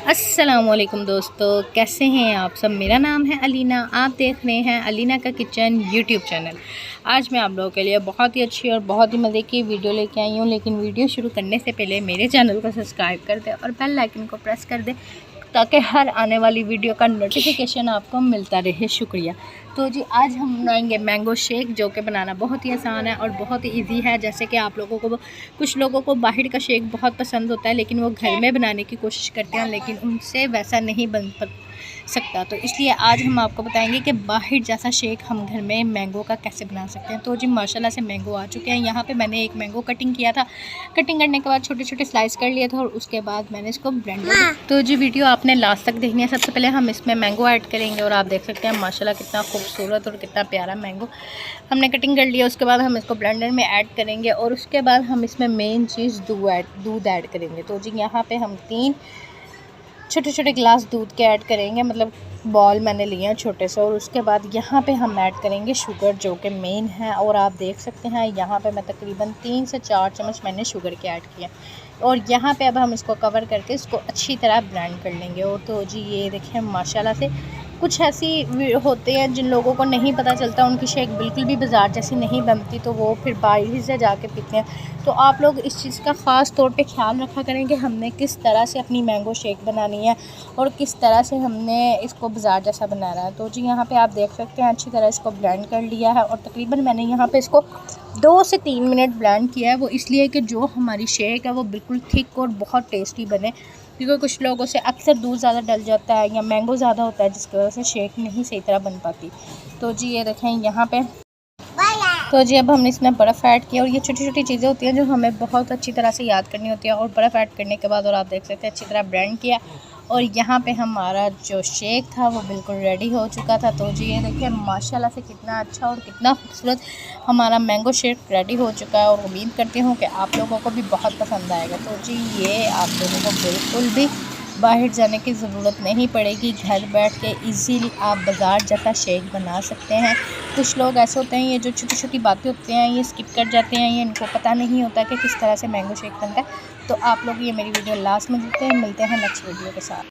अस्सलामुअलैकुम दोस्तों, कैसे हैं आप सब। मेरा नाम है अलीना, आप देख रहे हैं अलीना का किचन यूट्यूब चैनल। आज मैं आप लोगों के लिए बहुत ही अच्छी और बहुत ही मज़े की वीडियो लेके आई हूँ। लेकिन वीडियो शुरू करने से पहले मेरे चैनल को सब्सक्राइब कर दें और बेल आइकन को प्रेस कर दें ताकि हर आने वाली वीडियो का नोटिफिकेशन आपको मिलता रहे। शुक्रिया। तो जी आज हम बनाएंगे मैंगो शेक, जो कि बनाना बहुत ही आसान है और बहुत ही इजी है। जैसे कि आप लोगों को, कुछ लोगों को बाहर का शेक बहुत पसंद होता है, लेकिन वो घर में बनाने की कोशिश करते हैं, लेकिन उनसे वैसा नहीं बन सकता। तो इसलिए आज हम आपको बताएंगे कि बाहर जैसा शेक हम घर में मैंगो का कैसे बना सकते हैं। तो जी माशाल्लाह से मैंगो आ चुके हैं। यहाँ पे मैंने एक मैंगो कटिंग किया था। कटिंग करने के बाद छोटे छोटे स्लाइस कर लिए थे और उसके बाद मैंने इसको ब्लेंडर। तो जी वीडियो आपने लास्ट तक देखनी है। सबसे पहले हम इसमें मैंगो ऐड करेंगे और आप देख सकते हैं माशाल्लाह कितना खूबसूरत और कितना प्यारा मैंगो हमने कटिंग कर लिया। उसके बाद हम इसको ब्लेंडर में ऐड करेंगे और उसके बाद हम इसमें मेन चीज़ दूध ऐड करेंगे। तो जी यहाँ पे हम 3 छोटे छोटे गिलास दूध के ऐड करेंगे, मतलब बॉल मैंने लिए हैं छोटे से। और उसके बाद यहाँ पे हम ऐड करेंगे शुगर, जो कि मेन है। और आप देख सकते हैं यहाँ पे मैं तकरीबन 3 से 4 चम्मच मैंने शुगर के ऐड किया। और यहाँ पे अब हम इसको कवर करके इसको अच्छी तरह ब्लेंड कर लेंगे। और तो जी ये देखिए माशाल्लाह से कुछ ऐसी होते हैं जिन लोगों को नहीं पता चलता, उनकी शेक बिल्कुल भी बाज़ार जैसी नहीं बनती, तो वो फिर बाहर से जाके पीते हैं। तो आप लोग इस चीज़ का ख़ास तौर पे ख्याल रखा करें कि हमने किस तरह से अपनी मैंगो शेक बनानी है और किस तरह से हमने इसको बाज़ार जैसा बनाना है। तो जी यहाँ पे आप देख सकते हैं अच्छी तरह इसको ब्लेंड कर लिया है। और तकरीबन मैंने यहाँ पे इसको 2 से 3 मिनट ब्लेंड किया है। वो इसलिए कि जो हमारी शेक है वो बिल्कुल थिक और बहुत टेस्टी बने, क्योंकि कुछ लोगों से अक्सर दूध ज़्यादा डल जाता है या मैंगो ज़्यादा होता है, जिसकी वजह से शेक नहीं सही तरह बन पाती। तो जी ये देखें यहाँ पे। तो जी अब हमने इसमें बर्फ़ ऐड किया। और ये छोटी छोटी चीज़ें होती हैं जो हमें बहुत अच्छी तरह से याद करनी होती है। और बर्फ़ ऐड करने के बाद और आप देख सकते हैं अच्छी तरह ब्लेंड किया। और यहाँ पे हमारा जो शेक था वो बिल्कुल रेडी हो चुका था। तो जी ये देखिए माशाल्लाह से कितना अच्छा और कितना खूबसूरत हमारा मैंगो शेक रेडी हो चुका है। और उम्मीद करती हूँ कि आप लोगों को भी बहुत पसंद आएगा। तो जी ये आप लोगों को बिल्कुल भी बाहर जाने की ज़रूरत नहीं पड़ेगी, घर बैठ के इजीली आप बाज़ार जैसा शेक बना सकते हैं। कुछ लोग ऐसे होते हैं, ये जो छोटी छोटी बातें होती हैं ये स्किप कर जाते हैं, ये इनको पता नहीं होता कि किस तरह से मैंगो शेक बनता है। तो आप लोग ये मेरी वीडियो लास्ट में देखते हैं। मिलते हैं नेक्स्ट वीडियो के साथ।